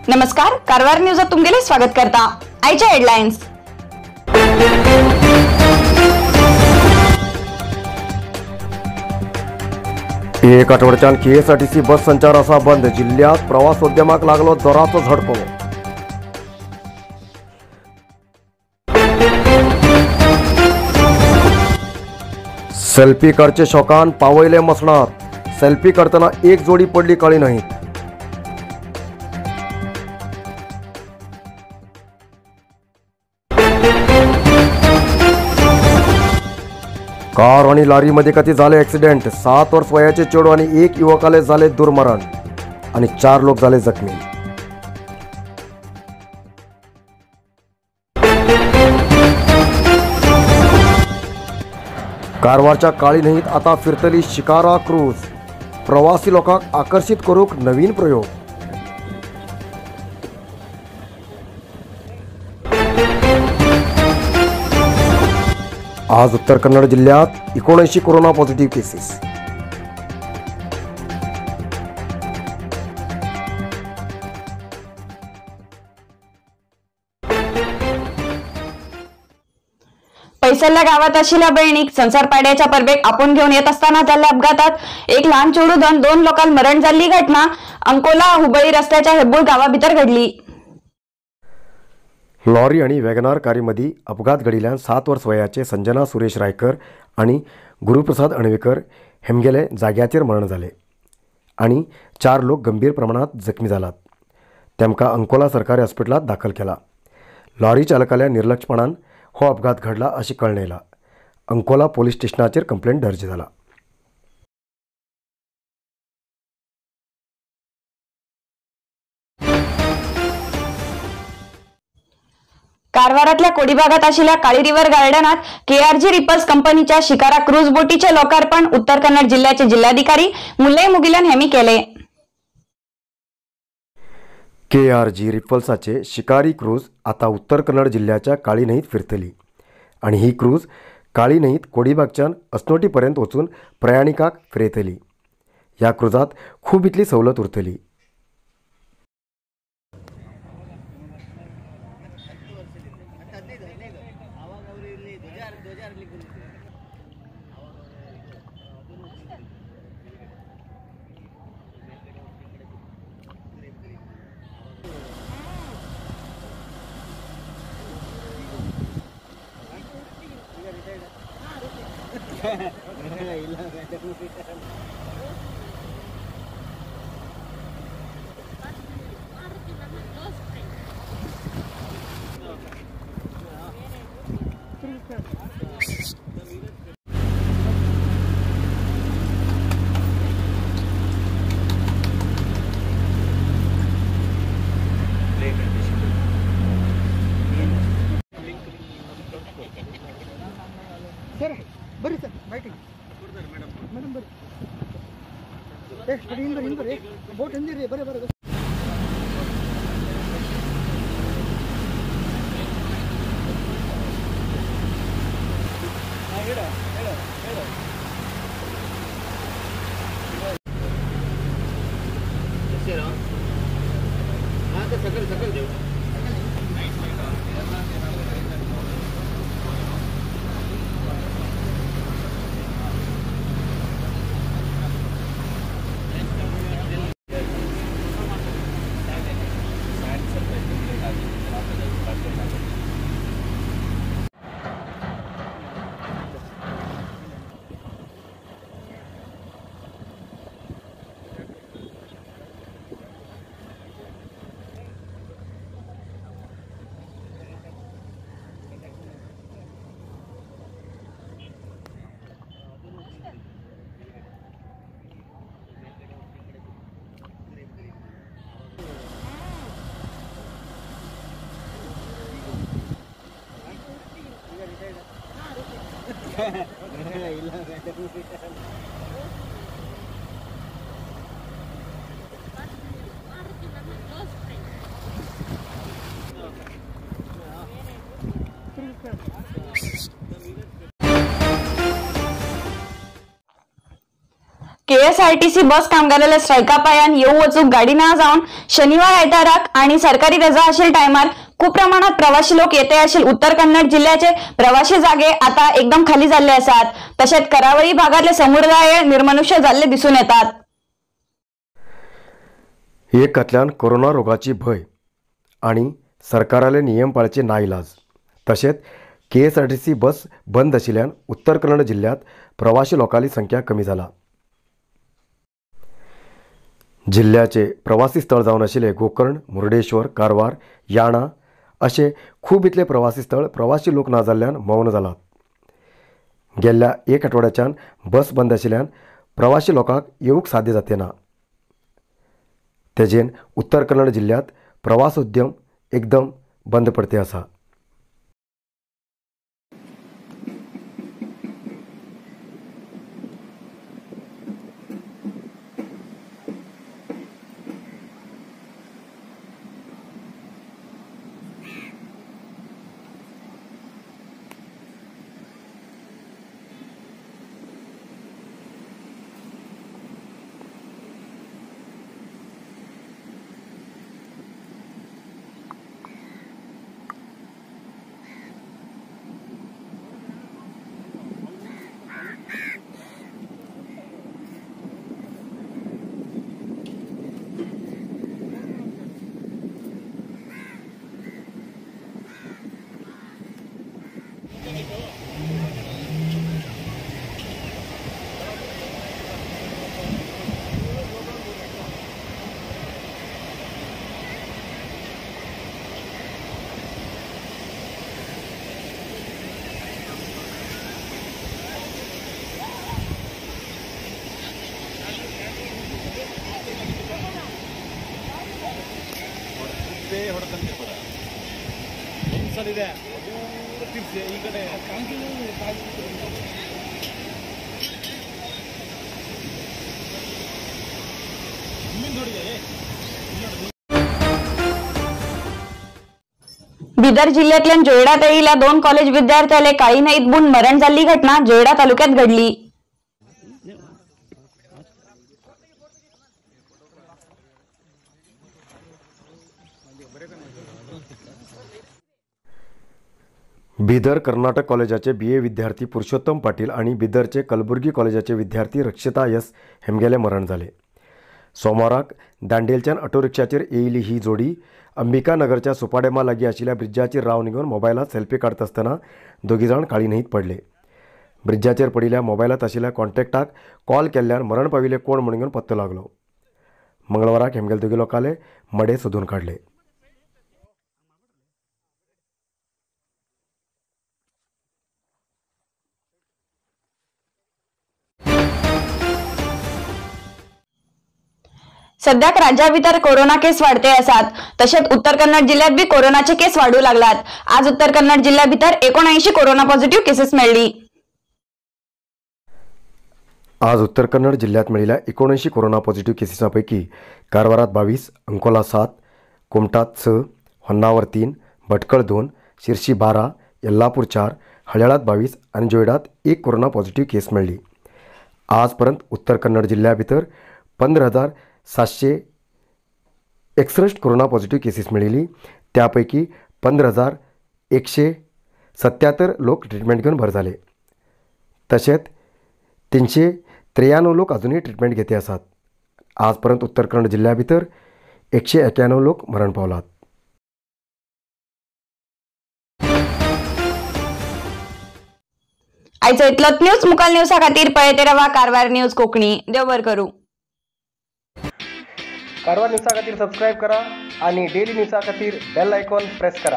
नमस्कार, कारवार न्यूजात तुमगेले स्वागत करता। आयच्या हेडलाईन्स। एक आठवड्याच्यान केएसआरटीसी बस संचार असा बंद। जिल्ह्यात प्रवासोद्यमाक लागलो जोराचो झटको। सेल्फी काडचे शौकान पावयले मसणात। सेल्फी काढताना एक जोडी पडली काळी नाहीत। कार आणि लारी मध्ये कधी झाले ऍक्सिडेंट। 7 वर्ष वयाचे चेडू आणि एक युवकाले झाले दुर्मरण आणि 4 लोक झाले जखमी। कारवारच्या काळी न्हंयत आता फिरतली शिकारा क्रूज। प्रवासी लोकांक आकर्षित करूक नवीन प्रयोग। आज उत्तर कन्नड जिल्ह्यात 79 कोरोना पॉझिटिव्ह केसेस। पैसल्या गावात आशिल्ल्या बहिणीक संसारपाड्याच्या परबेक आपोवन घेऊन येत असताना झालेल्या अपघातात एक लहान चेडू धन 2 लोकांक मरण जाल्ली घटना अंकोला हुबळी रस्त्याच्या हेब्बूळ गावाभितर घडली। लॉरी आणि वॅगनार कारमध्ये अपघात घडिल्ल्यान 7 वर्ष वयाचे संजना सुरेश रायकर आणि गुरुप्रसाद अणवेकर हेमगेले जाग्याचेर मरण झाले आणि 4 लोक गंभीर प्रमाणात जखमी जालात। तेमकां अंकोला सरकारी हॉस्पिटलात दाखल केला। लॉरी चालकाल्या निर्लक्षपणान हो अपघात घडला अशी कळण येयला। अंकोला पोलीस स्टेशनाचेर कंप्लेंट दर्ज जाला। कारवारातल्या कोडी भागात आशिल्ल्या काळी रिव्हर गार्डनात केआरजी रिपल्स कंपनीच्या शिकारा क्रूज बोटीचे लोकार्पण उत्तर कन्नड जिल्ह्याचे जिल्हाधिकारी मुल्लई मुगिलन हेमी केले। केआरजी रिपल्साचे शिकारी क्रूज आता उत्तर कन्नड जिल्ह्याच्या काळी न्हंयत फिरतली आणि ही क्रूज काळी न्हंयत कोडीबागच्यान अस्नोटी पर्यंत वचून प्रयाणिकांक फिरयतली। ह्या क्रूजात खूब इतली सवलत उरतली। सर बरी सर बैठी मैडम बरी इंदर बोट हिंदी बरे बरे सकल देव KSRTC बस कामगाराला स्ट्रायका पायान येऊ वचूक गाडी ना जावन शनिवार आयताराक आणि सरकारी रजा आशिल टायमार खूप प्रमाणात प्रवासी लोक येते आशिल उत्तर कन्नड जिल्ह्याचे प्रवासी जागे आता एकदम खाली झाले असतात. तसेच करावळी भागातले समुदाय निर्मनुष्य झाले दिसून येतात. एकातल्यान कोरोना रोगाची भय आणि सरकाराले नियम पाळचे नाइलाज. तसेच KSRTC बस बंद आशिल्ल्यान उत्तर कन्नड जिल्ह्यात प्रवासी लोकांची संख्या कमी झाला. जिल्ह्याचे प्रवासी स्थळ जावन आशिल्ले गोकर्ण, मुर्डेश्वर, कारवार, याणा असे खूब इतले प्रवासी स्थळ प्रवासी लोक ना जाल्ल्यान मौन जालात. गेल्ल्या एक आठवड्याच्यान बस बंद आशिल्ल्यान प्रवासी लोकांक येवूंक साध्य जाते ना. तेजेन उत्तर कन्नड जिल्ह्यात प्रवास उद्यम एकदम बंद पडते आसा. बिदर जिल्ह्यातल्या जोयडा तळीला 2 कॉलेज विद्यार्थ्याले काळीने इतबून मरण झाली घटना जोयडा तालुक्यात घडली. बिदर कर्नाटक कॉलेजाचे BA विद्यार्थी पुरुषोत्तम पाटील आणि बिदरचे कलबुर्गी कॉलेजाचे विद्यार्थी रक्षिता एस हेमगेले मरण झाले. सोमाराक दांडेलच्यान ऑटो रिक्षाचेर येयली ही जोडी अंबिकानगरच्या सुपाडेमा लागीं आशिल्ल्या ब्रिजाचेर राव निघून मोबायलात सेल्फी काढत असतना दोगी जाण काळीन्हंयत पडले. ब्रिजाचेर पडिल्ल्या मोबायलात आशिल्ल्या कॉन्टॅक्टाक कॉल केल्ल्यान मरण पाविल्ले कोण म्हणून पत्तो लागलो. मंगळवाराक हेमगेल दोगी लोकांले मडे सोदून काडले. सध्याक राज्या भितर कोरोना केस वाढते आसात. तसेच उत्तर कन्नड जिल्ह्यात बी कोरोनाचे केस वाढू लागलात. आज उत्तर कन्नड जिल्ह्या भितर 79 कोरोना पॉझिटिव्ह केसेस मेळ्ळी. आज उत्तर कन्नड जिल्ह्यात मेळिल्ल्या 79 कोरोना पॉझिटिव्ह केसेसांपैकी कारवारात 22, अंकोला 7, कुमटात 6, होन्नावर 3, भटकळ 2, शिरसी 12, येल्लापूर 4, हळयाळात 22 आणि जोयडात 1 कोरोना पॉझिटिव्ह केस मेळ्ळी. आजपर्यंत उत्तर कन्नड जिल्ह्या भितर 15,761 कोरोना पॉझिटिव्ह केसेस मेळिल्ली. त्यापैकी 15,177 लोक ट्रिटमेंट घेवन बरे जाले. तशेंच 393 लोक अजूनही ट्रिटमेंट घेते आसात. आजपर्यंत उत्तर कन्नड जिल्ह्या भितर 191 लोक मरण पावलात. आयचो इतलोच न्यूज. मुखाल न्यूजा खातीर पळयते रावा कारवार न्यूज कोंकणी. देव बरें करूं. कारवार न्यूजा खातीर सबस्क्राईब करा आणि डेली न्यूजा खातीर बेल आयकॉन प्रेस करा.